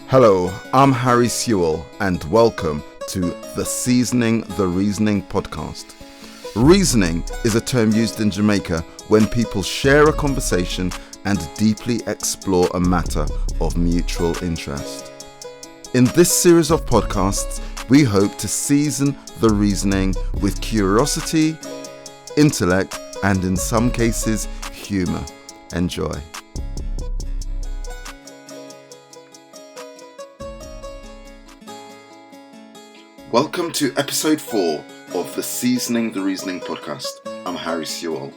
Hello, I'm Hári Sewell and welcome to the Seasoning the Reasoning podcast. Reasoning is a term used in Jamaica when people share a conversation and deeply explore a matter of mutual interest. In this series of podcasts, we hope to season the reasoning with curiosity, intellect, and in some cases, humour. Enjoy. Welcome to episode 4 of the Seasoning the Reasoning podcast. I'm Hári Sewell.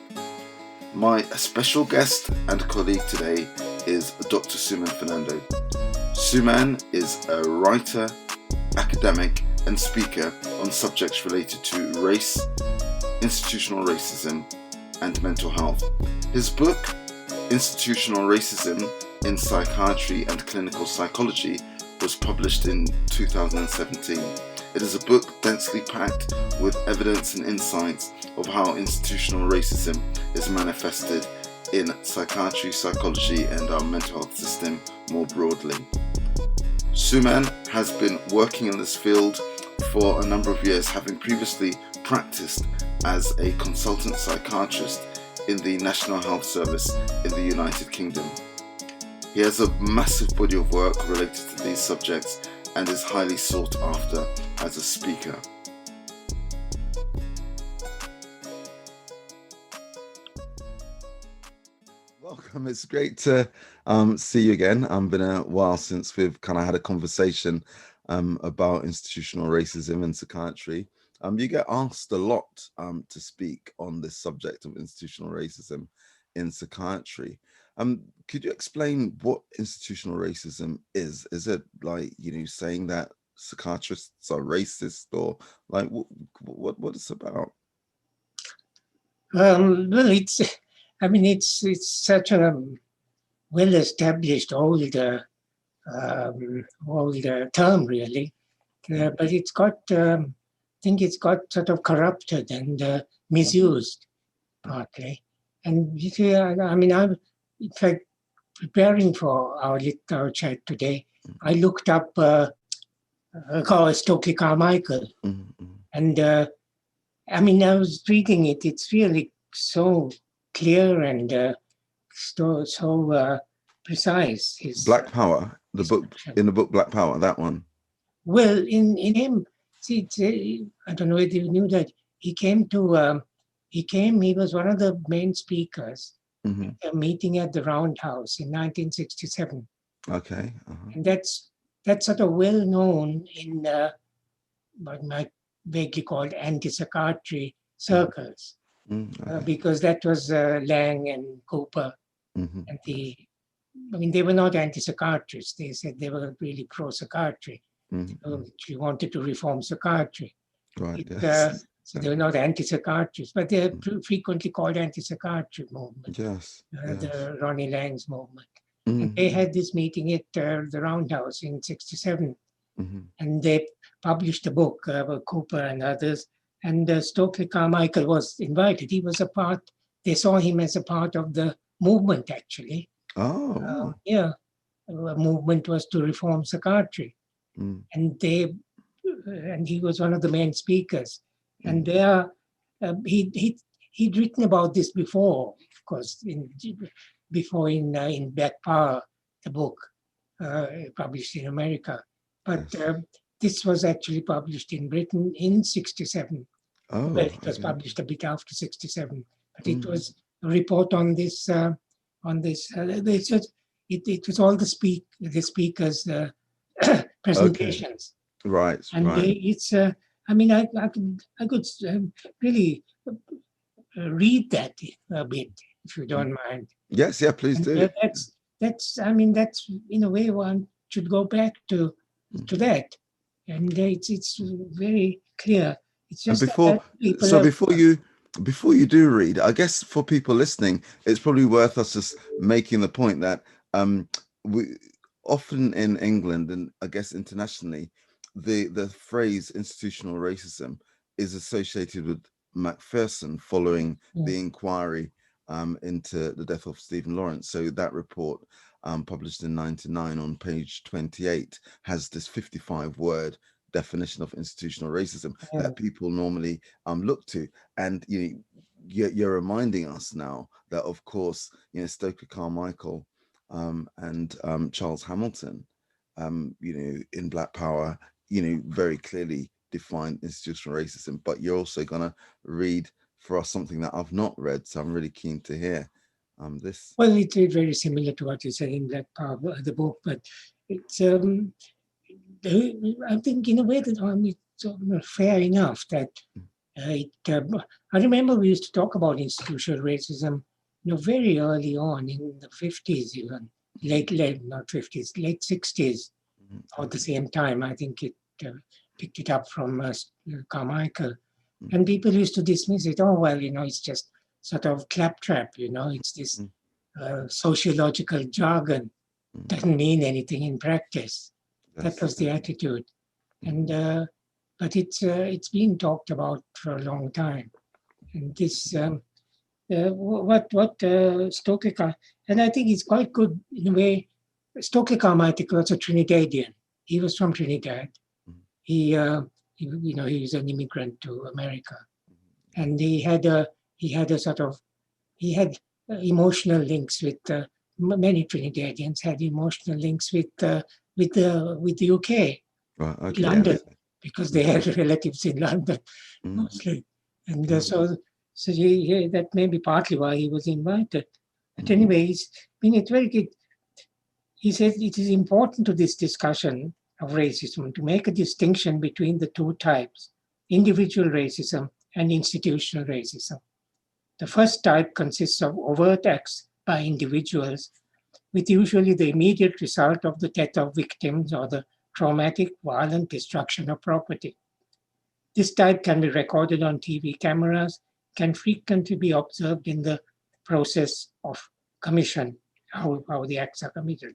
My special guest and colleague today is Dr. Suman Fernando. Suman is a writer, academic and speaker on subjects related to race, institutional racism and mental health. His book, Institutional Racism in Psychiatry and Clinical Psychology, was published in 2017. It is a book densely packed with evidence and insights of how institutional racism is manifested in psychiatry, psychology, and our mental health system more broadly. Suman has been working in this field for a number of years, having previously practiced as a consultant psychiatrist in the National Health Service in the United Kingdom. He has a massive body of work related to these subjects and is highly sought after as a speaker. Welcome, it's great to see you again. Been a while since we've kind of had a conversation about institutional racism in psychiatry. You get asked a lot to speak on this subject of institutional racism in psychiatry. Could you explain what institutional racism is? Is it like, saying that psychiatrists are racist, or like what it's about? Well, it's such a well-established old term, really, but it's got, I think it's got sort of corrupted and misused partly. And I'm in fact preparing for our chat today. I looked up Stokely Carmichael, and I was reading it. It's really so clear and so precise. His Black Power, the book in the book Black Power, that one. Well, in him, see, I don't know whether you knew that he was one of the main speakers at a meeting at the Roundhouse in 1967. Okay. And that's sort of well known in what might vaguely called anti-psychiatry circles, because that was Lang and Cooper. And they were not anti-psychiatrists. They said they were really pro-psychiatry. She wanted to reform psychiatry. Right. So they were not anti-psychiatrists, but they're frequently called anti-psychiatry movement. Yes. The Ronnie Lang's movement. And they had this meeting at the Roundhouse in 1967. And they published a book about Cooper and others. And Stokely Carmichael was invited. He was they saw him as a part of the movement, actually. Oh. The movement was to reform psychiatry. And he was one of the main speakers. And he'd written about this before, of course, in Black Power, the book published in America. But this was actually published in Britain in 1967. Well, it was published a bit after 1967. But it was a report on this. It was all the speakers' presentations. Okay. Right. And it's. I could really read that a bit, if you don't mind. Yes, yeah, please do. That's in a way one should go back to that, and it's very clear. It's just before you do read, I guess for people listening, it's probably worth us just making the point that we often in England and I guess internationally, the phrase institutional racism is associated with Macpherson following the inquiry into the death of Stephen Lawrence. So that report, published in '99 on page 28, has this 55-word definition of institutional racism that people normally look to. And you're reminding us now that, of course, Stokely Carmichael and Charles Hamilton, in Black Power, very clearly defined institutional racism. But you're also going to read for us something that I've not read, so I'm really keen to hear this. Well, it's very similar to what you said in Black Power, the book, but it's I think in a way that it's fair enough that I remember we used to talk about institutional racism, very early on in the 50s, even not 50s, late 60s, or the same time. I think it picked it up from Carmichael, and people used to dismiss it. Oh well, it's just sort of claptrap. It's this sociological jargon. Doesn't mean anything in practice. That was the attitude, and but it's been talked about for a long time. And this what Stokely and I think it's quite good in a way. Stokely Carmichael was a Trinidadian. He was from Trinidad. He was an immigrant to America, and he had emotional links with many Trinidadians had emotional links with the UK, London, because they had relatives in London mostly, and so that may be partly why he was invited. But anyway, it's very good. He says it is important to this discussion of racism to make a distinction between the two types, individual racism and institutional racism. The first type consists of overt acts by individuals, with usually the immediate result of the death of victims or the traumatic, violent destruction of property. This type can be recorded on TV cameras, can frequently be observed in the process of commission, how the acts are committed.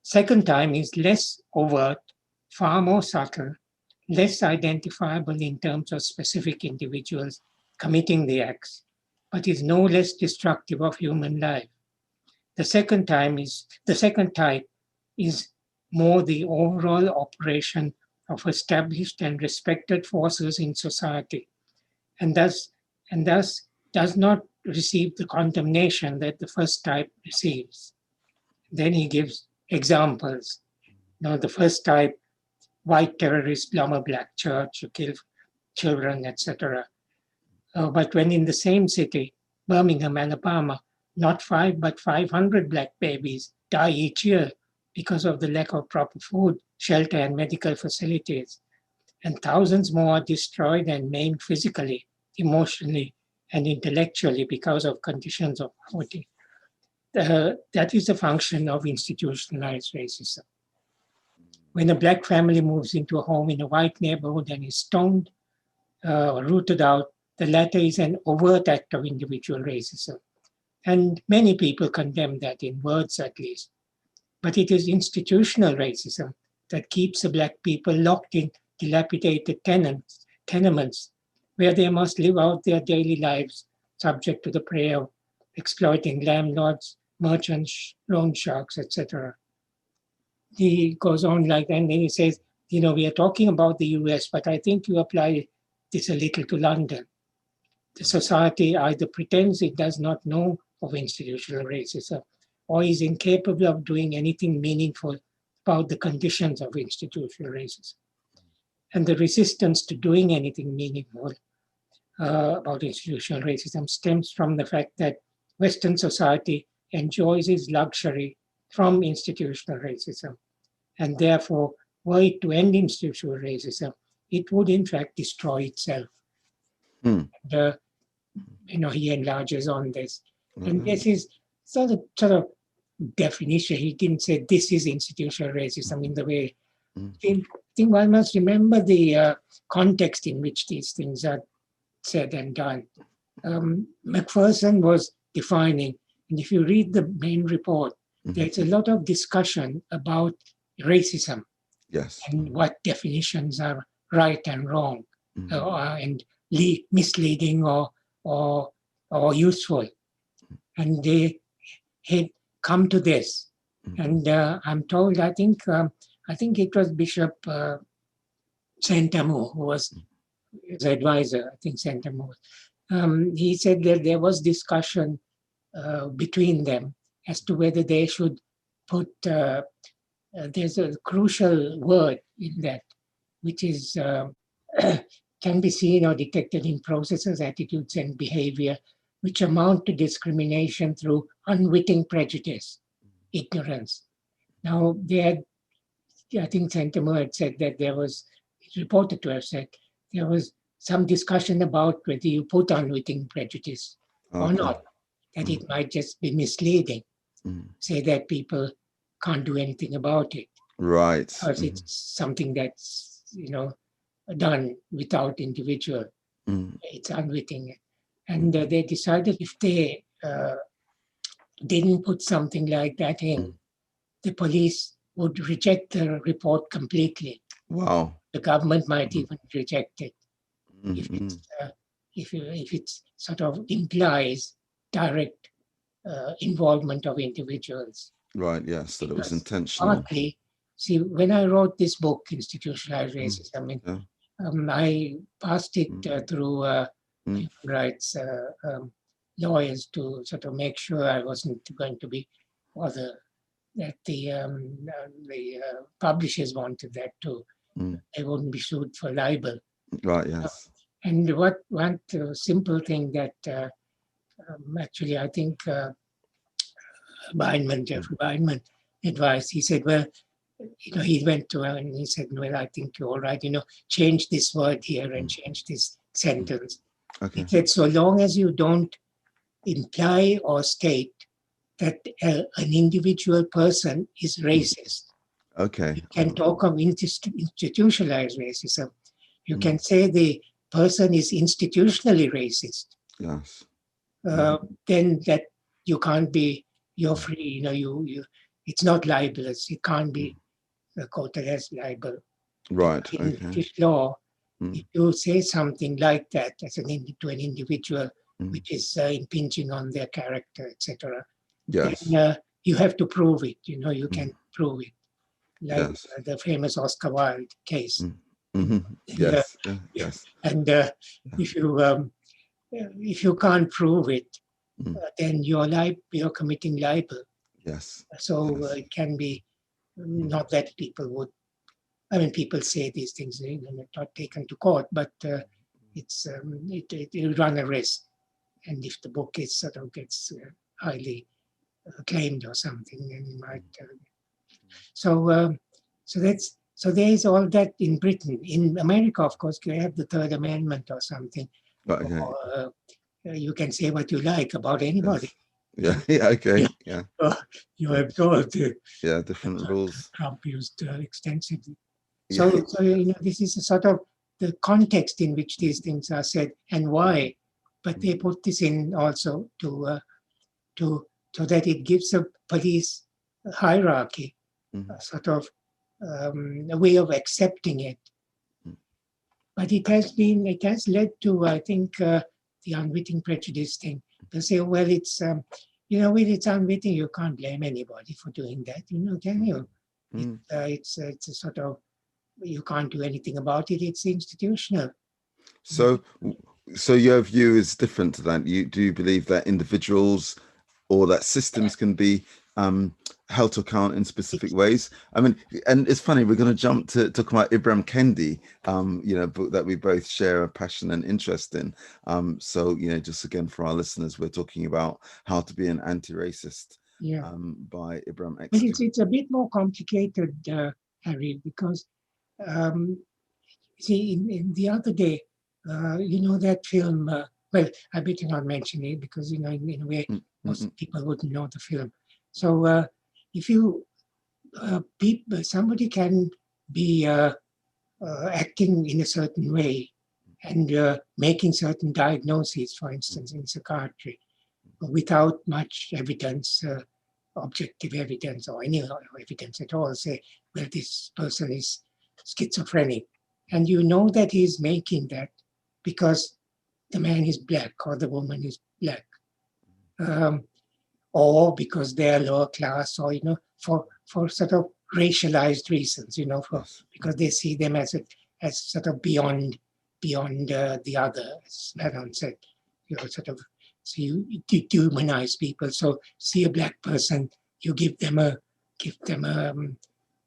Second type is less overt, far more subtle, less identifiable in terms of specific individuals committing the acts, but is no less destructive of human life. The second type is more the overall operation of established and respected forces in society, and thus does not receive the condemnation that the first type receives. Then he gives examples. The first type, white terrorists bomb a black church, kill children, etc. But when in the same city, Birmingham, Alabama, not 5 but 500 black babies die each year because of the lack of proper food, shelter, and medical facilities, and thousands more are destroyed and maimed physically, emotionally, and intellectually because of conditions of poverty. That is a function of institutionalized racism. When a black family moves into a home in a white neighborhood and is stoned or rooted out, the latter is an overt act of individual racism. And many people condemn that, in words at least. But it is institutional racism that keeps the black people locked in dilapidated tenements where they must live out their daily lives subject to the prey of exploiting landlords, merchants, loan sharks, etc. He goes on like that, and then he says, we are talking about the US, but I think you apply this a little to London. The society either pretends it does not know of institutional racism or is incapable of doing anything meaningful about the conditions of institutional racism. And the resistance to doing anything meaningful about institutional racism stems from the fact that Western society enjoys its luxury from institutional racism. And therefore, were it to end institutional racism, it would in fact destroy itself. And, he enlarges on this. And this is sort of definition. He didn't say this is institutional racism in the way. I think one must remember the context in which these things are said and done. Macpherson was defining, and if you read the main report, there's a lot of discussion about racism. Yes. And what definitions are right and wrong, and misleading or useful. And they had come to this, And I'm told, I think it was Bishop Santamo who was his advisor. I think Santamo. He said that there was discussion between them as to whether they should put. There's a crucial word in that, which is can be seen or detected in processes, attitudes, and behavior which amount to discrimination through unwitting prejudice, ignorance. Now, I think Santamo had said that it's reported to have said, there was some discussion about whether you put unwitting prejudice or not, that it might just be misleading, say that people can't do anything about it. Right. Because it's something that's, done without individual. It's unwitting. And they decided if they didn't put something like that in, the police would reject the report completely. Wow. The government might even reject it if it sort of implies direct involvement of individuals. Right, yes, that it was intentional. Partly, see, when I wrote this book, Institutionalized Racism, I passed it through human rights lawyers to sort of make sure I wasn't going to be bothered, that the publishers wanted that too. They wouldn't be sued for libel. Right, yes. And one simple thing that actually I think Jeffrey Bindman advised, he said, well, he went to her and he said, well, I think you're all right, change this word here and change this sentence. Okay. He said, so long as you don't imply or state that an individual person is racist. Okay. You can talk of institutionalized racism. You can say the person is institutionally racist. Yes. Then that you can't be, you're free, it's not libelous. It can't be quoted as libel. Right. In British law, if you say something like that as to an individual, which is impinging on their character, etc., yes, then you have to prove it. You can prove it, like yes. The famous Oscar Wilde case. Yes. Yes. And if you can't prove it, then you're committing libel. Yes. So it can be not that people would. People say these things, not taken to court, but it run a risk. And if the book is sort of gets highly acclaimed or something, then you might. So there is all that in Britain. In America, of course, you have the Third Amendment or something. Okay. Or, you can say what you like about anybody. Yes. Yeah. Okay. Yeah. You have told. Different rules. Trump used extensively. So this is a sort of the context in which these things are said and why. But they put this in also to so that it gives a police hierarchy, sort of a way of accepting it. But it has led to, I think, the unwitting prejudice thing. They say, well, it's when it's unwitting, you can't blame anybody for doing that, can you? It's a sort of, you can't do anything about it. It's institutional. So your view is different to that. Do you believe that individuals or that systems can be held to account in specific ways? And it's funny, we're going to jump to talk about Ibram Kendi, book that we both share a passion and interest in. So just again for our listeners, we're talking about How to Be an Anti-Racist by Ibram X. But it's a bit more complicated, Harry, because see, in the other day, that film. Well, I better not mention it because in a way most people wouldn't know the film. So if you somebody can be acting in a certain way and making certain diagnoses, for instance, in psychiatry, without much evidence, objective evidence or any evidence at all, say, well, this person is schizophrenic. And you know that he's making that because the man is black or the woman is black. Or because they are lower class or, for sort of racialized reasons, Yes. because they see them as sort of beyond the other, as Manon said, sort of. So you dehumanize people. So see a black person, you give them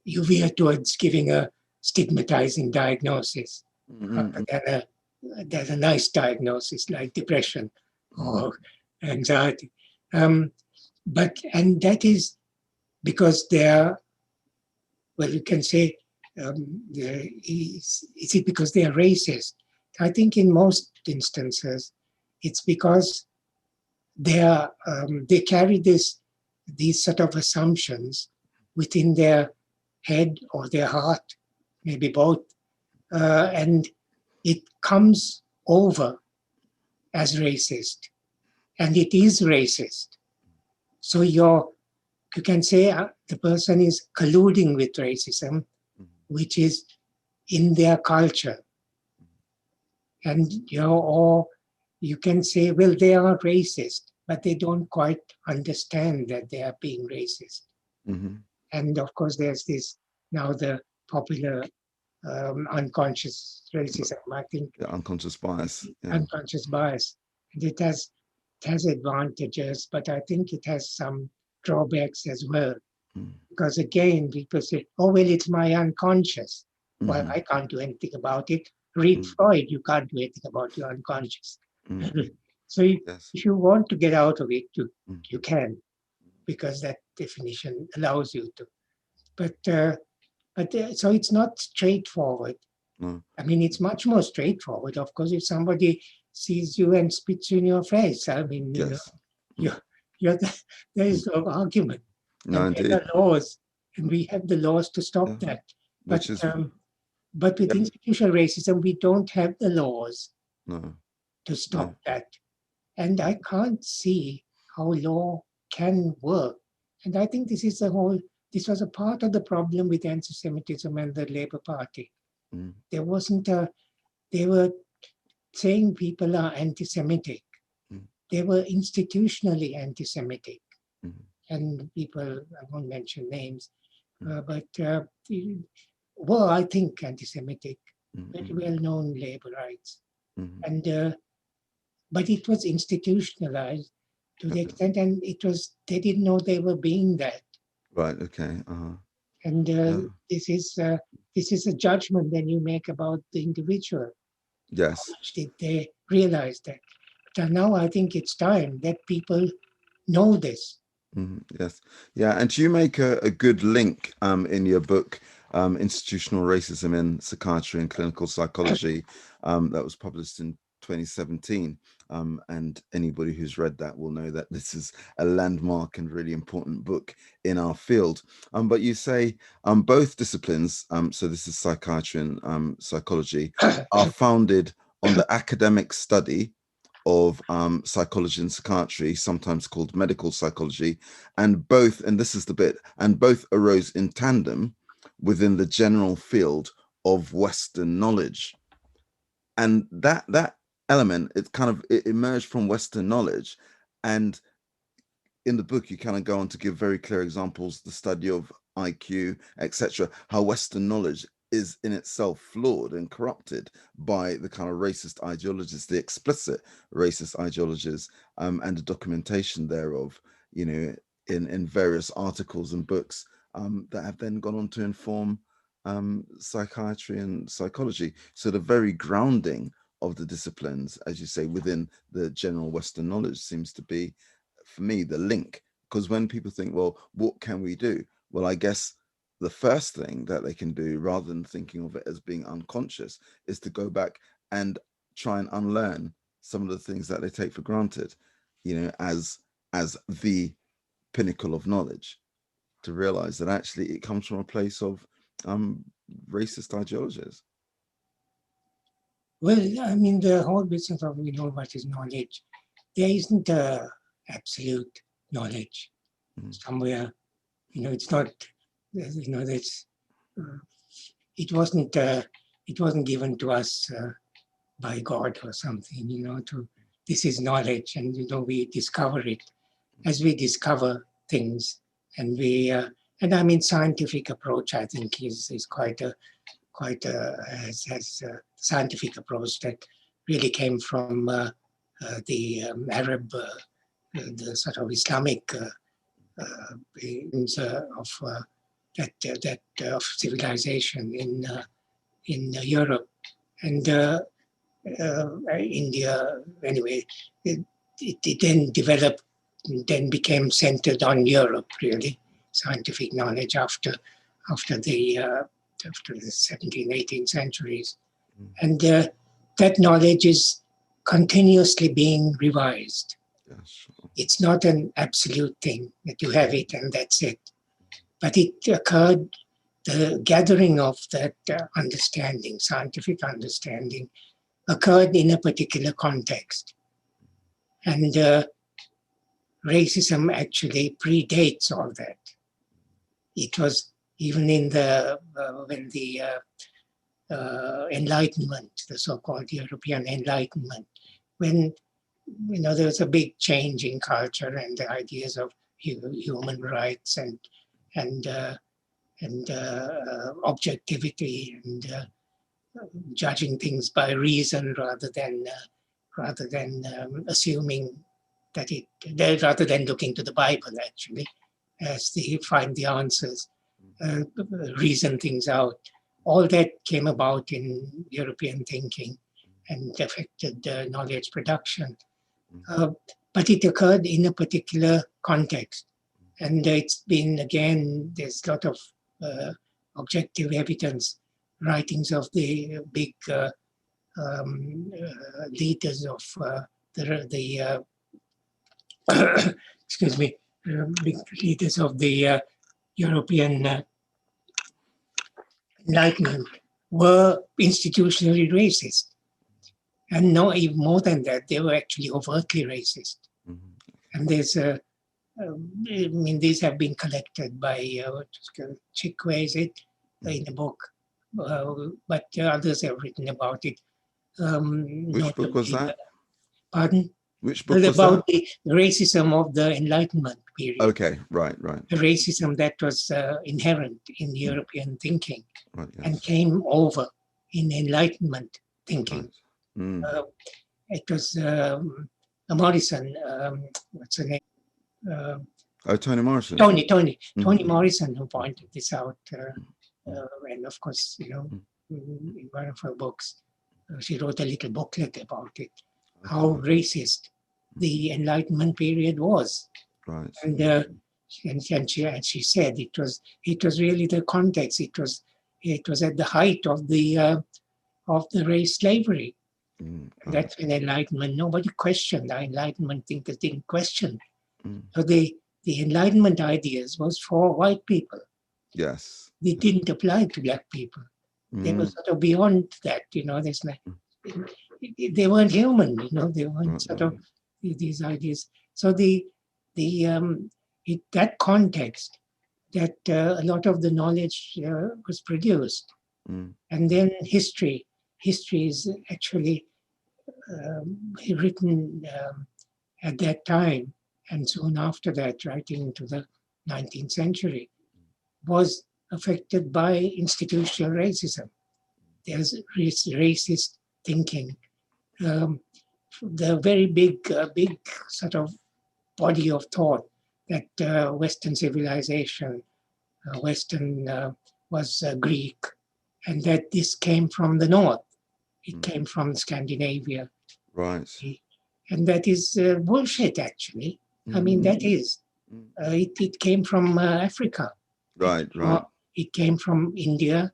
you veer towards giving a stigmatizing diagnosis, rather than there's a nice diagnosis like depression or anxiety. And that is because they're, well, you can say, is it because they are racist? I think in most instances, it's because they carry these sort of assumptions within their head or their heart, maybe both, and it comes over as racist, and it is racist. So you can say the person is colluding with racism, which is in their culture. And, or you can say, well, they are racist, but they don't quite understand that they are being racist. And of course, there's this now the popular unconscious racism, I think. Yeah, unconscious bias. Yeah. Unconscious bias. And it has advantages, but I think it has some drawbacks as well. Because again, people say, oh, well, it's my unconscious. Well, I can't do anything about it. Read Freud, you can't do anything about your unconscious. So if you want to get out of it, you can, because that definition allows you to. But so it's not straightforward. I mean, it's much more straightforward. Of course, if somebody sees you and spits you in your face, I mean, there is no argument. No, and indeed. there are laws, and we have the laws to stop that. But with institutional racism, we don't have the laws to stop that. And I can't see how law can work. And I think this was a part of the problem with anti-Semitism and the Labour Party. There wasn't they were saying people are anti-Semitic. They were institutionally anti-Semitic. And people, I won't mention names, but were, I think, anti-Semitic, very well-known labor rights. And but it was institutionalized to the extent, and they didn't know they were being that. Right. Okay. And this is a judgment that you make about the individual. Yes. How much did they realize that? But now I think it's time that people know this. Yes. Yeah. And you make a good link in your book, Institutional Racism in Psychiatry and Clinical Psychology, that was published in 2017. And anybody who's read that will know that this is a landmark and really important book in our field. But you say both disciplines, so this is psychiatry and psychology, are founded on the academic study of psychology and psychiatry, sometimes called medical psychology, and both, and this is the bit, and both arose in tandem within the general field of Western knowledge. And that element, it emerged from Western knowledge. And in the book, you kind of go on to give very clear examples, the study of IQ, etc., how Western knowledge is in itself flawed and corrupted by the kind of racist ideologies, the explicit racist ideologies, and the documentation thereof, in various articles and books that have then gone on to inform psychiatry and psychology. So the very grounding of the disciplines, as you say, within the general Western knowledge seems to be, for me, the link. Because when people think, well, what can we do? Well, I guess the first thing that they can do, rather than thinking of it as being unconscious, is to go back and try and unlearn some of the things that they take for granted, as the pinnacle of knowledge, to realize that actually it comes from a place of racist ideologies. Well, I mean, the whole business of we know what is knowledge, there isn't a absolute knowledge somewhere. It's not. That's it wasn't given to us by God or something. This is knowledge, and we discover it as we discover things, and And I mean, scientific approach, I think, is quite a scientific approach that really came from the Arab, the sort of Islamic of civilization in Europe and India. Anyway, it then developed, then became centered on Europe, really, scientific knowledge after the 17th, 18th centuries. And that knowledge is continuously being revised. Yes. It's not an absolute thing that you have it and that's it. But it occurred, the gathering of that understanding, scientific understanding, occurred in a particular context. And racism actually predates all that. It was even in when the Enlightenment, the so-called European Enlightenment, when there was a big change in culture and the ideas of human rights and objectivity and judging things by reason rather than assuming that rather than looking to the Bible actually as they find the answers, reason things out. All that came about in European thinking and affected knowledge production. But it occurred in a particular context. And it's been, again, there's a lot of objective evidence, writings of the big leaders of the excuse me, big leaders of the European Enlightenment were institutionally racist. And no, even more than that, they were actually overtly racist. And there's I mean, these have been collected by Chikwe, is it, in a book, but others have written about it. Which book was that? Pardon? Which book was about that? The racism of the Enlightenment period. Okay, right. The racism that was inherent in European thinking and came over in Enlightenment thinking. Right. It was Morrison, what's her name? Toni Morrison. Toni Morrison who pointed this out. And of course, in one of her books, she wrote a little booklet about it, how racist the Enlightenment period was. Right. And she said it was really the context. It was at the height of the race slavery. That's an Enlightenment. Nobody questioned. The Enlightenment thinkers didn't question. So the Enlightenment ideas was for white people. Yes. They didn't apply to black people. They were sort of beyond that. There's they weren't human. They weren't sort of these ideas. So that context, that a lot of the knowledge was produced, and then history is actually written at that time, and soon after that, right into the 19th century, was affected by institutional racism. There's racist thinking. The very big sort of body of thought that Western civilization, was Greek, and that this came from the north. It came from Scandinavia. Right. And that is bullshit, actually. I mean, that is. It came from Africa. Right. It came from India,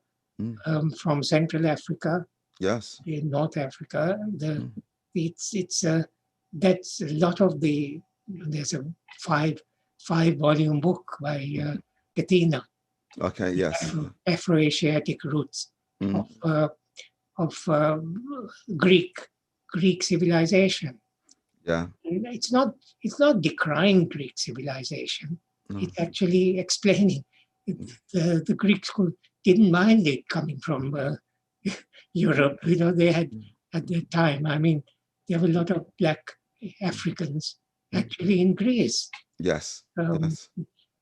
from Central Africa. Yes. In North Africa. That's a lot of the. There's a five-volume book by Katina. Okay. Yes. Afro-Asiatic roots of Greek civilization. Yeah. It's not decrying Greek civilization. No. It's actually explaining. The Greeks didn't mind it coming from Europe. They had at that time. I mean, there were a lot of black Africans actually in Greece. Yes.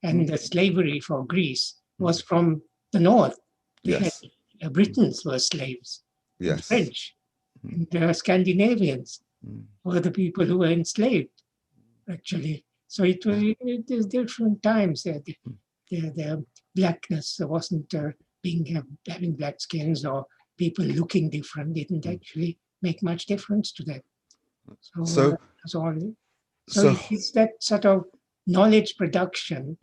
And the slavery for Greece was from the north. They had, Britons were slaves, and French, and Scandinavians were the people who were enslaved, actually. So it is different times. The blackness wasn't having black skins or people looking different didn't actually make much difference to them. So it's that sort of knowledge production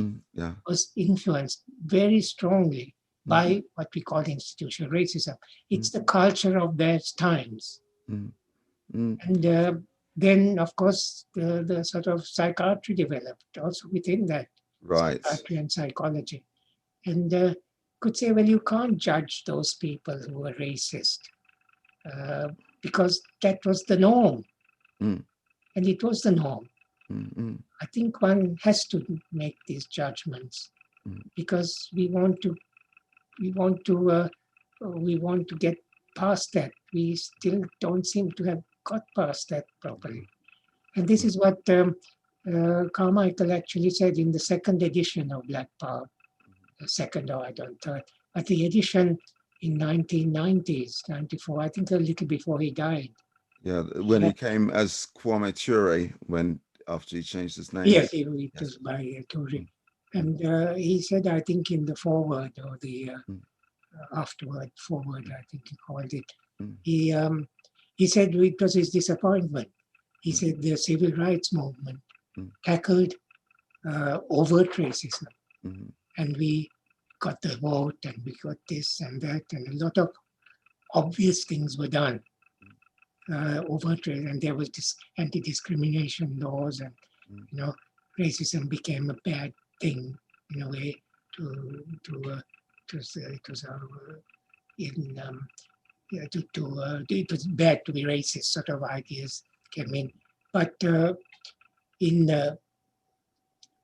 was influenced very strongly by what we call institutional racism. It's the culture of those times. And then, of course, the sort of psychiatry developed also within that, psychiatry and psychology. And could say, well, you can't judge those people who were racist because that was the norm. And it was the norm. I think one has to make these judgments because we want to get past that. We still don't seem to have got past that properly. And this is what Carmichael actually said in the second edition of Black Power. Second, or I don't third, but the edition in 1990s, 94, I think a little before he died. Yeah, when he came as Kwame Ture, after he changed his name. Yes, it was by Ture. And he said, I think in the foreword or the afterward, forward, I think he called it, he said it was his disappointment. He said the civil rights movement tackled overt racism. And we got the vote and we got this and that, and a lot of obvious things were done. Overt, and there was this anti-discrimination laws, and racism became a bad thing in a way it was bad to be racist, sort of ideas came in. But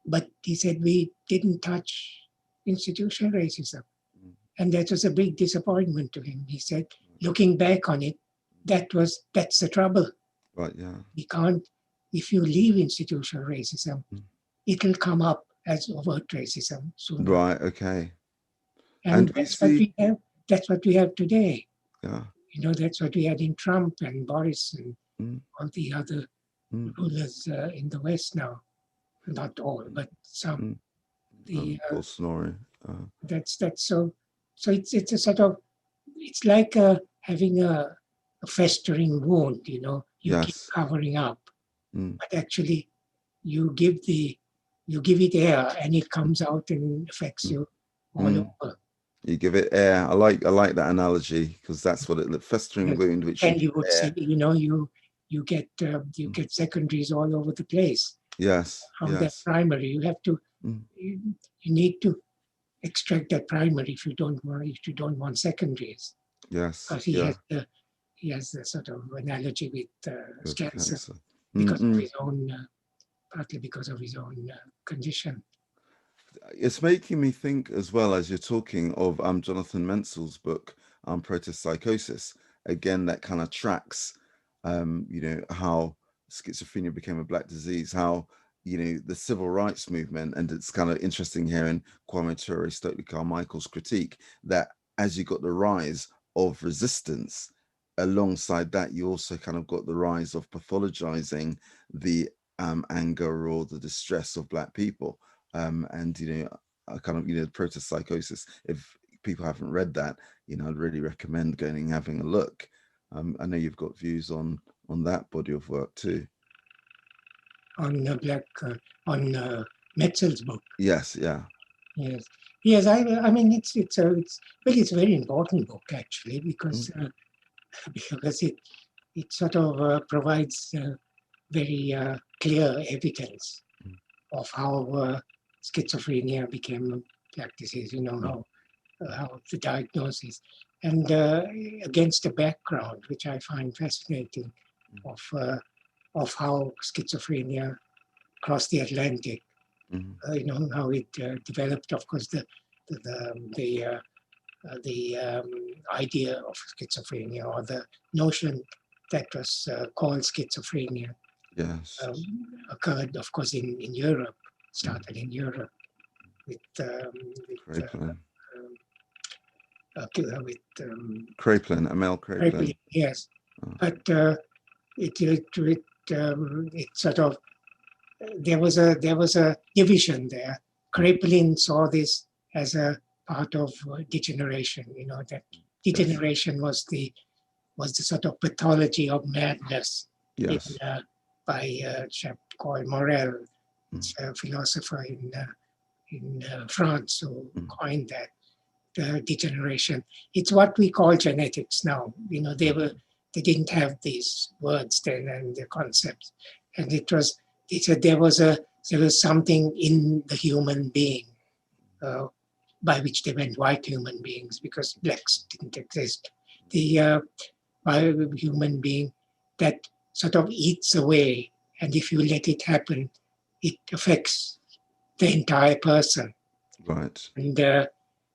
but he said we didn't touch institutional racism. And that was a big disappointment to him. He said, looking back on it, that's the trouble. Right, yeah. We can't, if you leave institutional racism, it'll come up as overt racism soon. Right, okay. And that's what we have today. Yeah. That's what we had in Trump and Boris and all the other rulers in the West now. Not all, but some. Bolsonaro. That's so. So it's a sort of, it's like having a festering wound. You keep covering up, but actually you give it air and it comes out and affects you all over. You give it air. I like that analogy because that's what the festering wound, which and you would say, you get secondaries all over the place. Yes. From that primary, you have to, you need to extract that primary if you don't want secondaries. Yes. Because he has the sort of analogy with cancer because of his own, partly because of his own condition. It's making me think as well, as you're talking, of Jonathan Menzel's book, Protest Psychosis. Again, that kind of tracks, how schizophrenia became a Black disease, how, the civil rights movement, and it's kind of interesting hearing Kwame Ture, Stokely Carmichael's critique, that as you got the rise of resistance, alongside that, you also kind of got the rise of pathologizing the anger or the distress of Black people. And kind of protest psychosis, if people haven't read that, I'd really recommend going and having a look. I know you've got views on that body of work too. On Metzel's book. Yes, yeah. Yes. I mean it's a very important book actually because it sort of provides very clear evidence of how schizophrenia became a Black disease. How the diagnosis, and against the background, which I find fascinating, of how schizophrenia crossed the Atlantic. How it developed. Of course, the idea of schizophrenia, or the notion that was called schizophrenia, yes, occurred, of course, in Europe. Started in Europe, with Kraepelin. Kraepelin, Amel Kraepelin. Yes, but it sort of there was a division there. Kraepelin saw this as a part of degeneration. That degeneration was the sort of pathology of madness. Yes. By a chap called Morel, a philosopher in France who coined that degeneration. It's what we call genetics now. They didn't have these words then and the concepts, and they said there was something in the human being, by which they meant white human beings because blacks didn't exist. The human being that sort of eats away, and if you let it happen, it affects the entire person. Right. And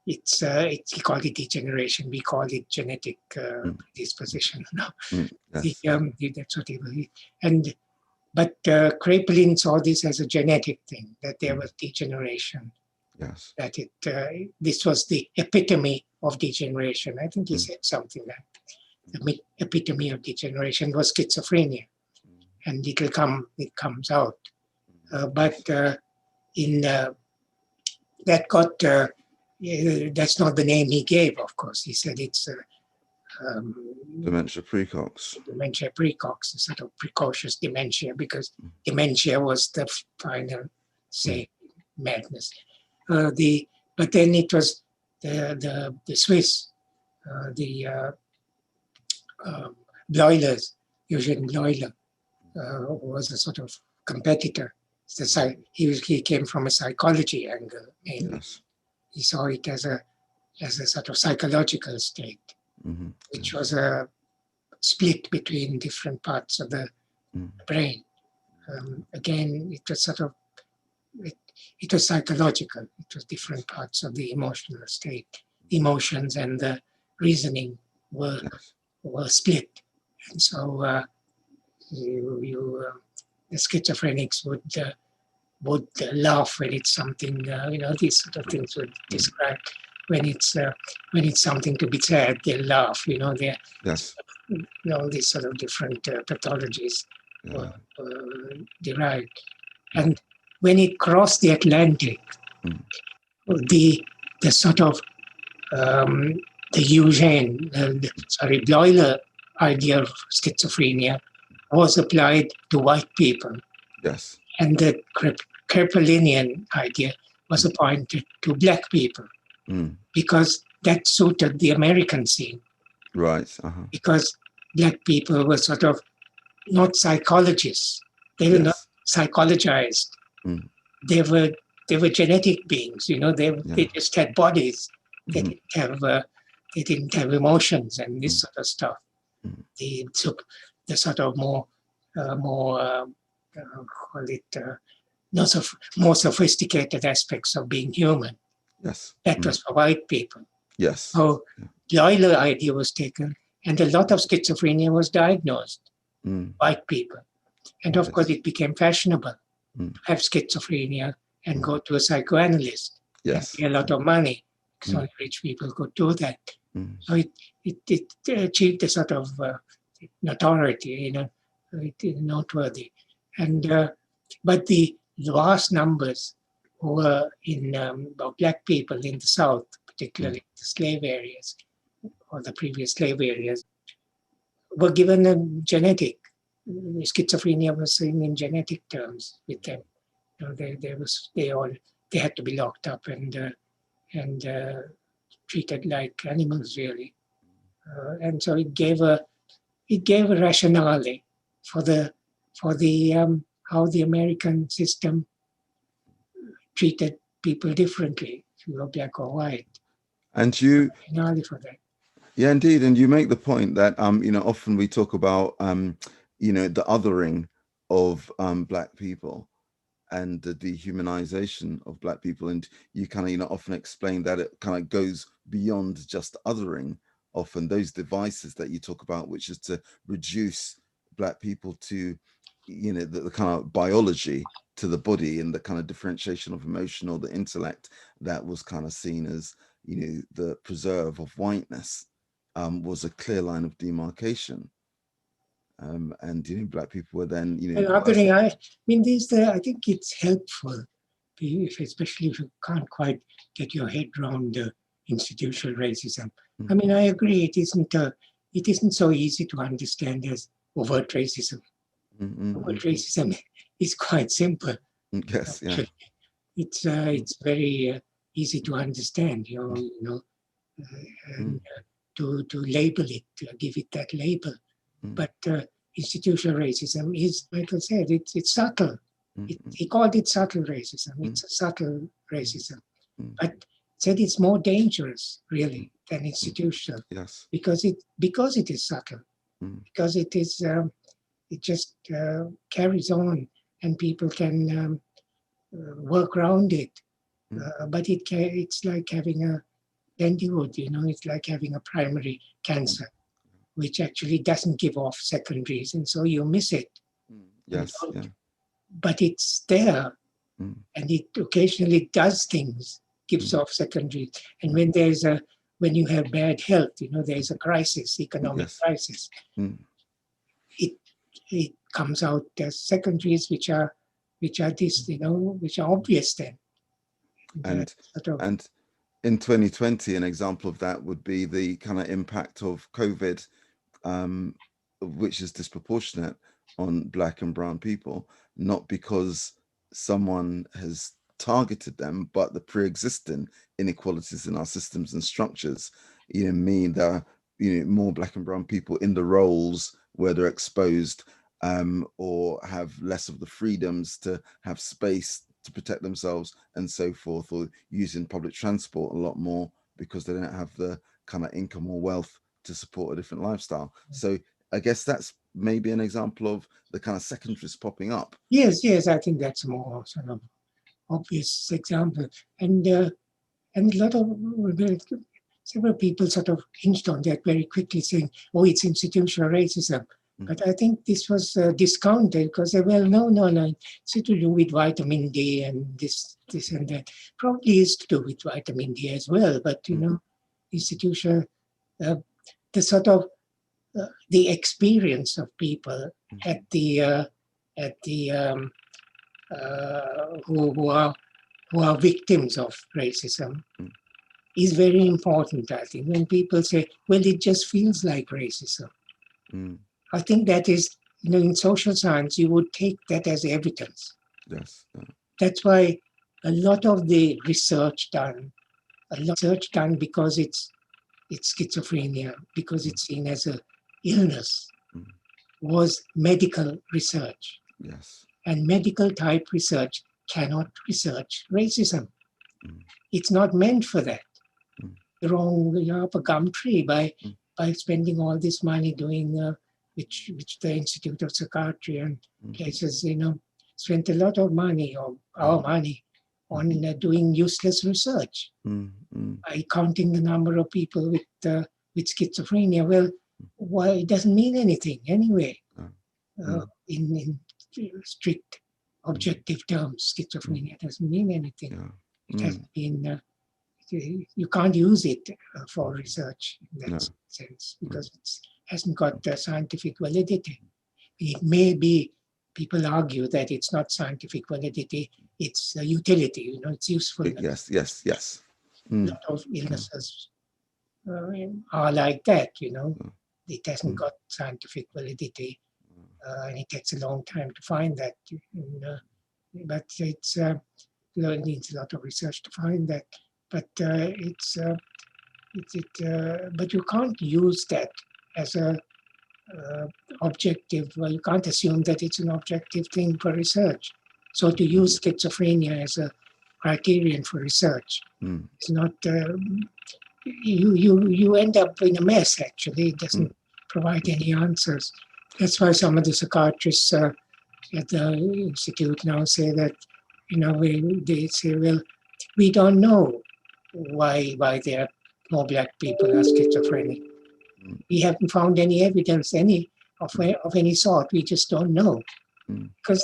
it's he called it degeneration. We call it genetic disposition now. Yes. That's what he was. But Kraepelin saw this as a genetic thing, that there was degeneration. Yes. That this was the epitome of degeneration. I think he said something like the epitome of degeneration was schizophrenia, and it comes out. But in that got that's not the name he gave. Of course, he said it's dementia precox. Dementia precox, a sort of precocious dementia, because dementia was the final, say, madness. But then it was the Swiss, Bloilers, Eugene Bloiler, was a sort of competitor. He came from a psychology angle mainly. Yes. He saw it as a sort of psychological state, which was a split between different parts of the brain. Again, it was sort of it was psychological. It was different parts of the emotional state. Emotions and the reasoning were split, and so the schizophrenics would laugh when it's something. These sort of things would describe when it's something to be sad. They'll laugh. They're these sort of different pathologies were derived, and when it crossed the Atlantic, the sort of the Eugene, Bloiler idea of schizophrenia was applied to white people. Yes. And the Kraepelinian idea was applied to black people because that suited the American scene. Right. Because black people were sort of not psychologists. They were not psychologized. They were genetic beings. They just had bodies. They didn't have emotions and this sort of stuff. They took the sort of more more sophisticated aspects of being human. Yes. That was for white people. Yes. So the Euler idea was taken, and a lot of schizophrenia was diagnosed. White people. And of course, it became fashionable to have schizophrenia and go to a psychoanalyst. Yes. And pay a lot of money, because only rich people could do that. So it achieved a sort of notoriety, noteworthy. And but the vast numbers were in black people in the South, particularly the slave areas or the previous slave areas, were given a genetic. Schizophrenia was seen in genetic terms with them. They had to be locked up and treated like animals, really. And so it gave a rationale for the how the American system treated people differently, if you were black or white. And you for that. Yeah, indeed. And you make the point that often we talk about the othering of black people and the dehumanization of black people, and you kind of often explain that it kind of goes beyond just othering. Often those devices that you talk about, which is to reduce black people to the kind of biology to the body, and the kind of differentiation of emotion or the intellect that was kind of seen as, the preserve of whiteness, was a clear line of demarcation. And Black people were then, Another thing, I think it's helpful, especially if you can't quite get your head around the institutional racism. I mean, I agree, it isn't so easy to understand as overt racism. Overt racism is quite simple. Yes, yeah. It's very easy to understand, and to label it, to give it that label. But institutional racism is, Michael said, it's subtle. He called it subtle racism. It's a subtle racism. But said it's more dangerous, really, than institutional. Yes. Because it is subtle. Because it is it just carries on, and people can work around it. But it's like having a Bendywood, it's like having a primary cancer, which actually doesn't give off secondaries, and so you miss it. Yes, yeah. But it's there, and it occasionally does things, gives off secondaries. And when you have bad health, there's a crisis, economic crisis. It comes out as secondaries, which are this, which are obvious then. And in 2020, an example of that would be the kind of impact of COVID, which is disproportionate on Black and brown people, not because someone has targeted them, but the pre-existing inequalities in our systems and structures, mean there are, more Black and brown people in the roles where they're exposed, or have less of the freedoms to have space to protect themselves and so forth, or using public transport a lot more because they don't have the kind of income or wealth to support a different lifestyle. So I guess that's maybe an example of the kind of secondaries popping up. Yes, I think that's a more sort of obvious example. And a lot of several people sort of hinged on that very quickly, saying, "Oh, it's institutional racism." But I think this was discounted because they, no, it's to do with vitamin D and this and that. Probably is to do with vitamin D as well. But institutional, the sort of the experience of people at the who are victims of racism is very important. I think when people say, "Well, it just feels like racism." I think that is, in social science, you would take that as evidence. Yes. That's why a lot of the research done because it's schizophrenia, because it's seen as an illness, was medical research. Yes. And medical type research cannot research racism. It's not meant for that. You're wrong, you're up a gum tree by spending all this money doing which the Institute of Psychiatry and places, spent a lot of money, or our money, on doing useless research. By counting the number of people with schizophrenia. Well, why, it doesn't mean anything anyway. In strict objective terms, schizophrenia doesn't mean anything. It hasn't been. You can't use it for research in that sense because it hasn't got scientific validity. It may be, people argue that it's not scientific validity, it's utility, it's usefulness. Yes. A lot of illnesses are like that, It hasn't got scientific validity, and it takes a long time to find that. But it needs a lot of research to find that. But but you can't use that as a objective. Well, you can't assume that it's an objective thing for research. So to use schizophrenia as a criterion for research is not. You end up in a mess. Actually, it doesn't provide any answers. That's why some of the psychiatrists at the institute now say that, they say, well, we don't know why there are more Black people are schizophrenic. We haven't found any evidence of any sort. We just don't know because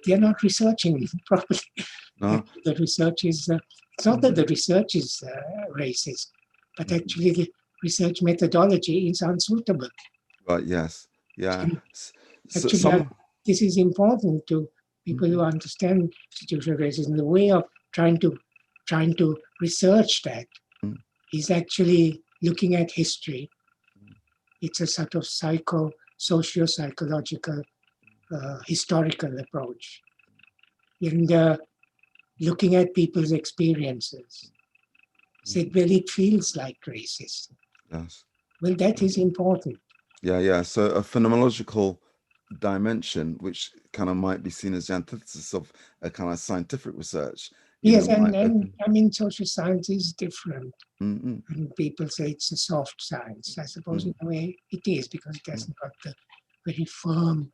they're not researching properly. No. The research is, it's not that the research is racist, but actually the research methodology is unsuitable. Right, yes. Yeah. And So actually, this is important to people who understand institutional racism. The way of trying to research that is actually looking at history. It's a sort of socio-psychological, historical approach. And looking at people's experiences. Said, well, it feels like racism. Yes. Well, that is important. Yeah. So a phenomenological dimension, which kind of might be seen as the antithesis of a kind of scientific research. Yes, and I mean, social science is different. Mm-hmm. And people say it's a soft science. I suppose in a way it is, because it hasn't got the very firm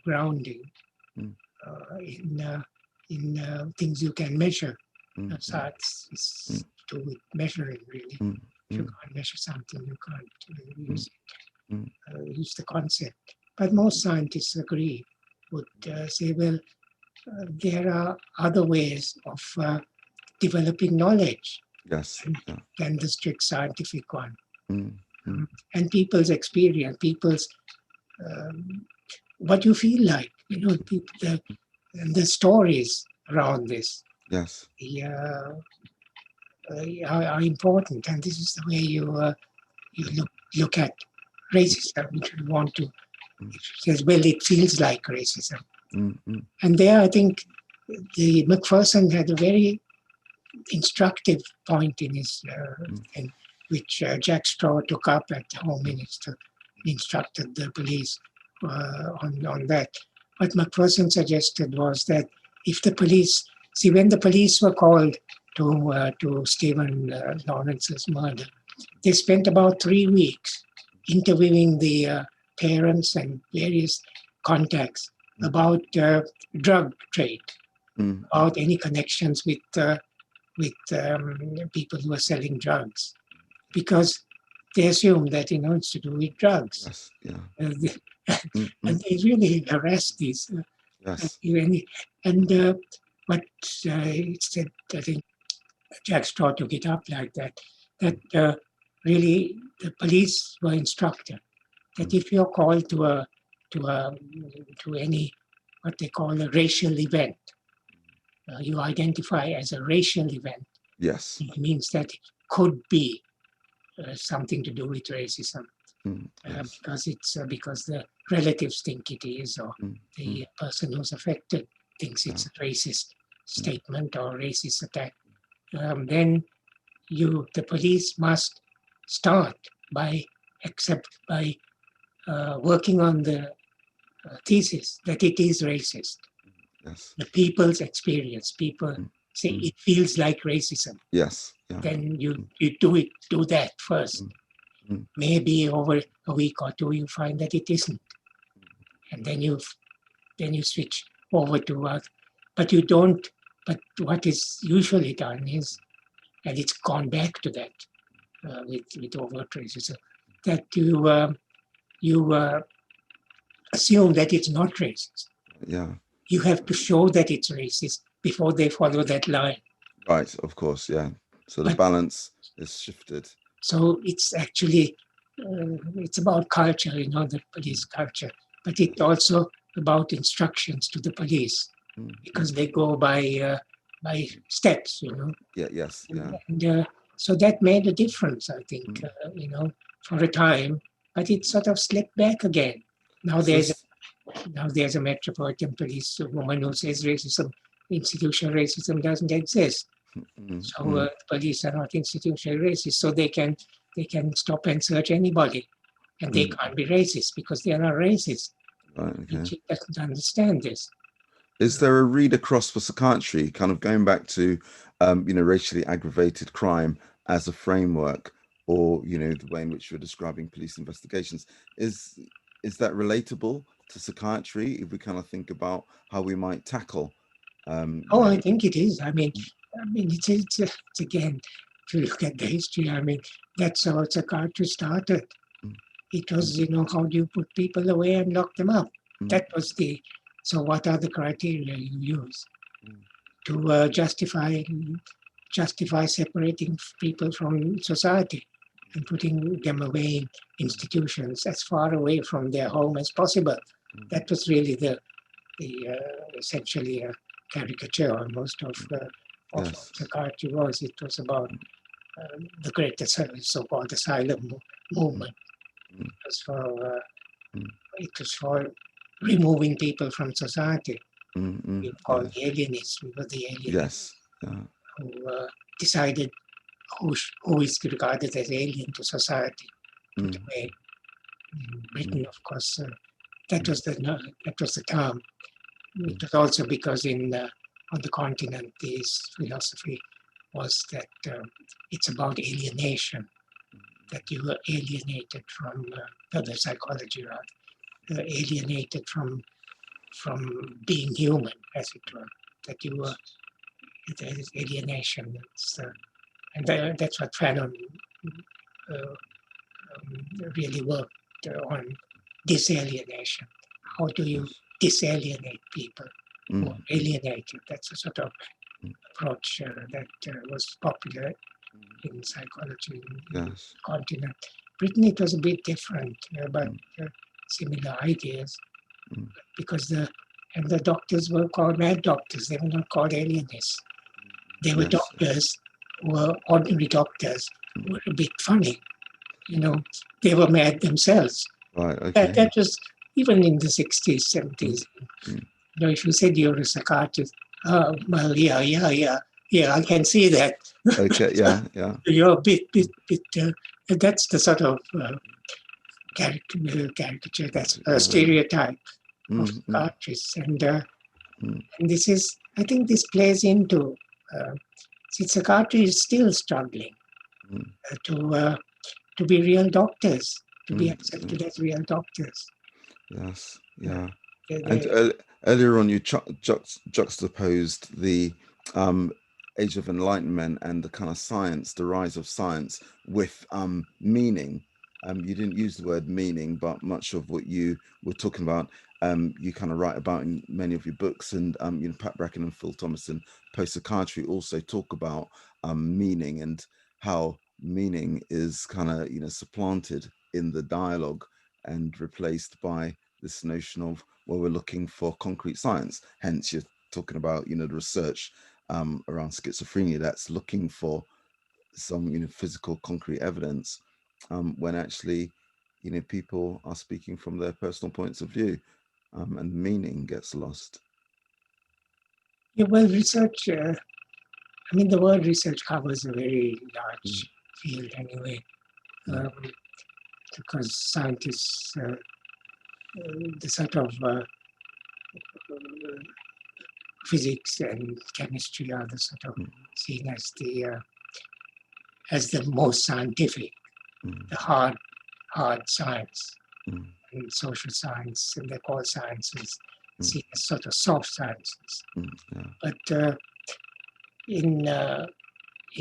grounding in things you can measure. Science is to do with measuring, really. If you can't measure something, you can't use it, use the concept. But most scientists would say, well, there are other ways of developing knowledge than the strict scientific one. And people's experience, what you feel like, the stories around this are important. And this is the way you look at racism, which you want to, it says, well, it feels like racism. And there, I think, the Macpherson had a very instructive point in his thing, which Jack Straw took up at the Home Minister, instructed the police on that. What Macpherson suggested was that if the police, when the police were called to Stephen Lawrence's murder, they spent about 3 weeks interviewing the parents and various contacts about drug trade, about any connections with people who are selling drugs, because they assume that it's to do with drugs. And they really harass these. And what it said, I think Jack Straw took it up like that really the police were instructed that if you're called to any what they call a racial event, you identify as a racial event. Yes. It means that it could be something to do with racism, because the relatives think it is, or the person who's affected thinks it's a racist statement or racist attack. Then the police must start by working on the thesis that it is racist. The people's experience. People say it feels like racism. Yes. Then you do that first. Maybe over a week or two you find that it isn't, and then you switch over to but you don't. But what is usually done is, and it's gone back to that with overt racism, that you assume that it's not racist. Yeah. You have to show that it's racist before they follow that line. Right, of course, yeah. So the balance is shifted. So it's actually, it's about culture, the police culture, but it's also about instructions to the police, because they go by steps, Yeah, yes, yeah. And so that made a difference, I think, for a time, but it sort of slipped back again. Now there's a Metropolitan Police woman who says institutional racism doesn't exist. So the police are not institutional racist, so they can stop and search anybody, and they can't be racist because they are not racist. Right, okay. She doesn't understand this. Is there a read across for psychiatry, kind of going back to racially aggravated crime as a framework, or the way in which you're describing police investigations? Is that relatable to psychiatry if we kind of think about how we might tackle? I think it is. I mean, it's again, if you look at the history, that's how psychiatry started. It was, how do you put people away and lock them up? That was the So what are the criteria you use to justify separating people from society and putting them away in institutions as far away from their home as possible? That was really the essentially a caricature almost of what psychiatry was. It was about the great so-called asylum movement. It was for removing people from society. We called the alienists. We were the aliens who decided who is regarded as alien to society. Put away. In Britain, of course, that was the term. It was also because on the continent, this philosophy was that it's about alienation, that you were alienated from the psychology, rather, alienated from being human, as it were. That you were there is alienation, and that's what Fanon really worked on, disalienation. How do you disalienate people who are alienated? That's a sort of approach that was popular in psychology in the continent. Britain, it was a bit different, but similar ideas, because the doctors were called mad doctors. They were not called alienists. They were doctors who were ordinary doctors who were a bit funny. They were mad themselves. Right. Okay. That was even in the 60s, 70s. If you said you're a psychiatrist, well, yeah, I can see that. Okay, yeah. You're a bit. That's the sort of caricature. That's a stereotype of psychiatrists, and this is. I think this plays into. Psychiatry is still struggling to be real doctors, to be accepted as real doctors. Yes, yeah. And earlier on, you juxtaposed the Age of Enlightenment and the kind of science, the rise of science, with meaning. You didn't use the word meaning, but much of what you were talking about, you kind of write about in many of your books, and Pat Bracken and Phil Thomason, Post Psychiatry, also talk about meaning and how meaning is kind of supplanted in the dialogue and replaced by this notion of, well, we're looking for concrete science. Hence, you're talking about the research around schizophrenia that's looking for some physical concrete evidence, when actually people are speaking from their personal points of view, and meaning gets lost. Yeah, well, research. The word research covers a very large field anyway, because scientists, the sort of physics and chemistry are the sort of seen as the most scientific, the hard science, and social science, and they're called sciences, seen as sort of soft sciences. But in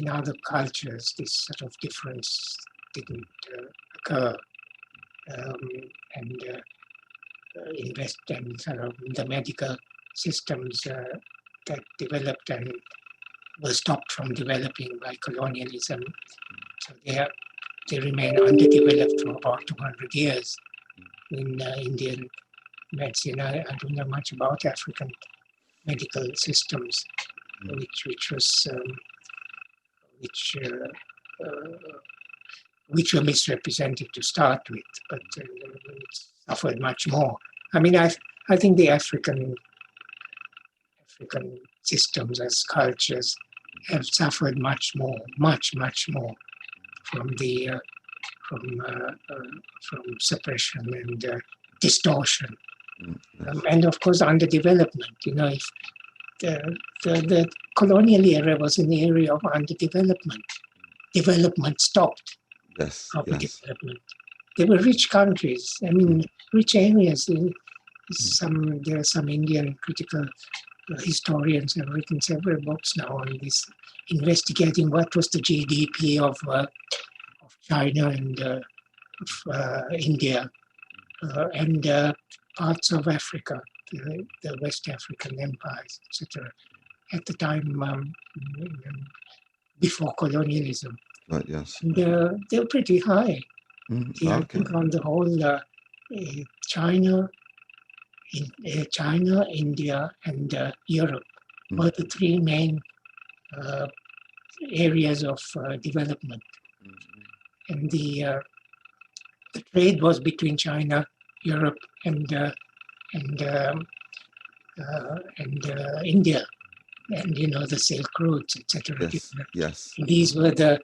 other cultures, this sort of difference didn't occur, and invest in sort of the medical systems that developed and were stopped from developing by colonialism. So they remain underdeveloped for about 200 years in Indian medicine. I don't know much about African medical systems, which were misrepresented to start with, but suffered much more. I think the African systems as cultures have suffered much more from suppression and distortion, and of course underdevelopment. If the colonial era was an era of underdevelopment, development stopped. Development. They were rich countries. Rich areas. There are some Indian critical historians have written several books now on this, investigating what was the GDP of China and of India and parts of Africa. the West African empires, etc. At the time before colonialism. Right, yes. And they're pretty high. I think on the whole, China, India, and Europe were the three main areas of development. And the trade was between China, Europe, and India, and the Silk Roads, etc. Yes. These were the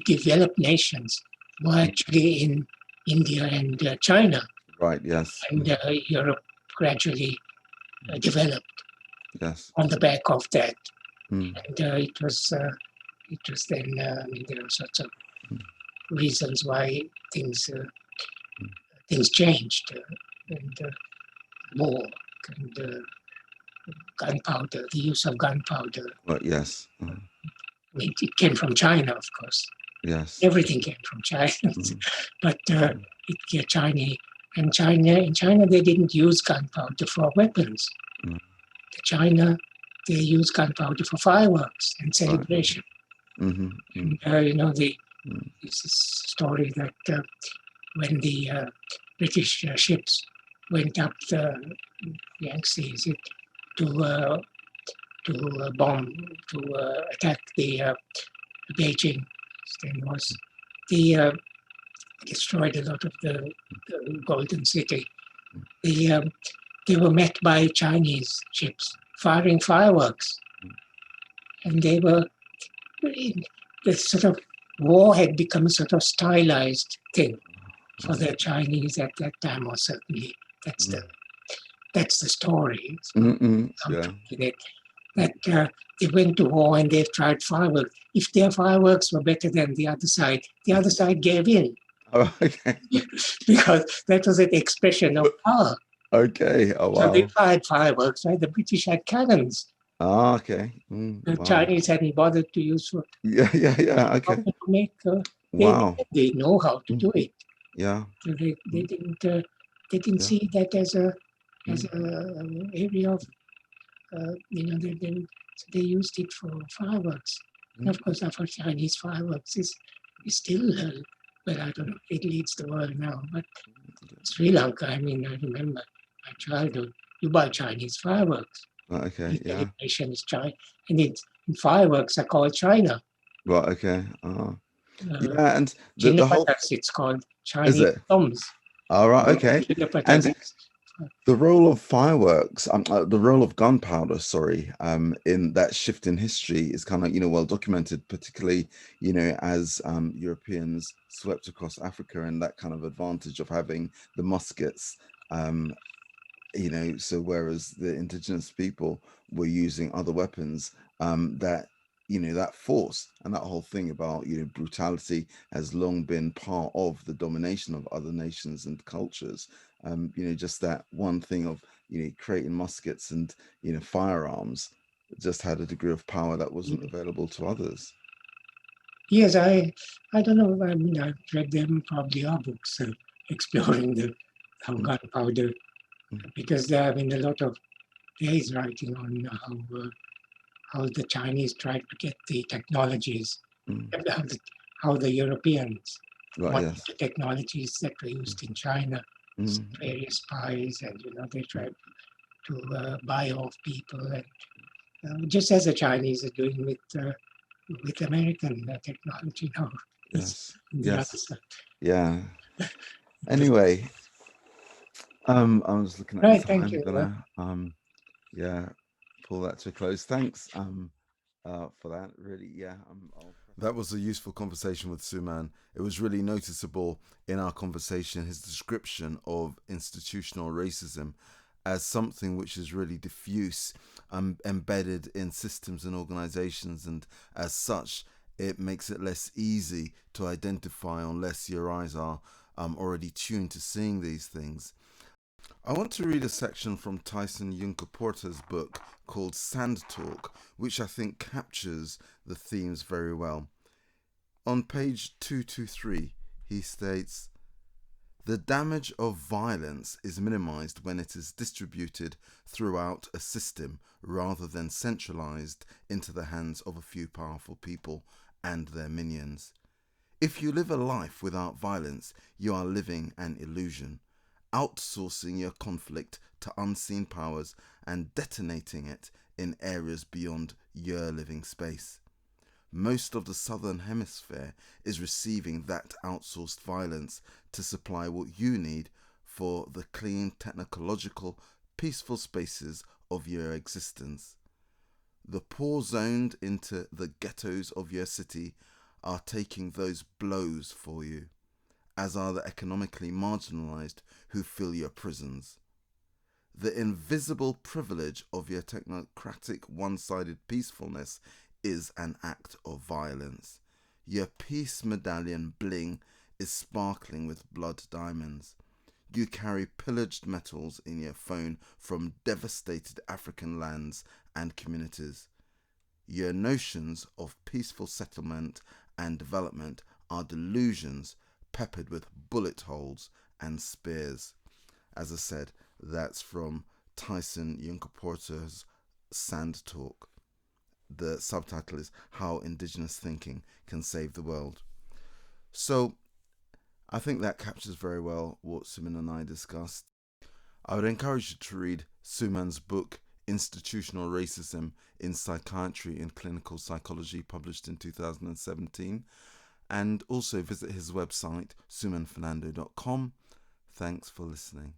developed nations were actually in India and China. Right. Yes. And Europe gradually developed. Yes. On the back of that, and it was then there are sorts of reasons why things changed, and war and gunpowder, the use of gunpowder. Right. Yes. I mean, it came from China, of course. Yes. Everything came from China, but Chinese. And in China, they didn't use gunpowder for weapons. China, they use gunpowder for fireworks and celebration. Right. And this story that when the British ships went up the Yangtze to attack the Beijing, then they destroyed a lot of the Golden City. They were met by Chinese ships firing fireworks, and the sort of war had become a sort of stylized thing for the Chinese at that time, or certainly that's the story. That they went to war and they tried fireworks. If their fireworks were better than the other side gave in. Oh, okay. Because that was an expression of power. Okay. Oh, wow. So they fired fireworks, right? The British had cannons. Ah, okay. The Chinese hadn't bothered to use for. Yeah. Okay. To make, wow. They know how to do it. Yeah. So they didn't see that as a area of they used it for fireworks. And of course, for Chinese fireworks is still well, I don't know, it leads the world now, but Sri Lanka, I mean, I remember my childhood, you buy Chinese fireworks. Okay, the celebration is China, and fireworks are called China. Right, okay. Yeah, and the whole... it's called Chinese bombs. All right, okay. And the role of fireworks, the role of gunpowder, in that shift in history is kind of, well documented, particularly, as Europeans swept across Africa, and that kind of advantage of having the muskets, so whereas the indigenous people were using other weapons, that force and that whole thing about brutality has long been part of the domination of other nations and cultures. Just that one thing of creating muskets and firearms just had a degree of power that wasn't available to others. Yes, I don't know. I mean, I've read them, probably our books exploring the gunpowder, because there have been a lot of days writing on how the Chinese tried to get the technologies, how the Europeans wanted the technologies that were used in China, various spies, and they tried to buy off people, and just as the Chinese are doing with American technology now. Yes. Yeah. Anyway, I was looking at right. Thank you. Pull that to a close. Thanks for that. Really, that was a useful conversation with Suman. It was really noticeable in our conversation his description of institutional racism as something which is really diffuse, embedded in systems and organizations, and as such it makes it less easy to identify unless your eyes are already tuned to seeing these things. I want to read a section from Tyson Yunkaporta's book called Sand Talk, which I think captures the themes very well. On page 223, he states, The damage of violence is minimized when it is distributed throughout a system rather than centralized into the hands of a few powerful people and their minions. If you live a life without violence, you are living an illusion, outsourcing your conflict to unseen powers and detonating it in areas beyond your living space. Most of the southern hemisphere is receiving that outsourced violence to supply what you need for the clean, technological, peaceful spaces of your existence. The poor zoned into the ghettos of your city are taking those blows for you, as are the economically marginalized who fill your prisons. The invisible privilege of your technocratic one-sided peacefulness is an act of violence. Your peace medallion bling is sparkling with blood diamonds. You carry pillaged metals in your phone from devastated African lands and communities. Your notions of peaceful settlement and development are delusions peppered with bullet holes and spears. As I said, that's from Tyson Yunkaporta's Sand Talk. The subtitle is How Indigenous Thinking Can Save the World. So I think that captures very well what Suman and I discussed. I would encourage you to read Suman's book, Institutional Racism in Psychiatry and Clinical Psychology, published in 2017, and also visit his website, sumanfernando.com. Thanks for listening.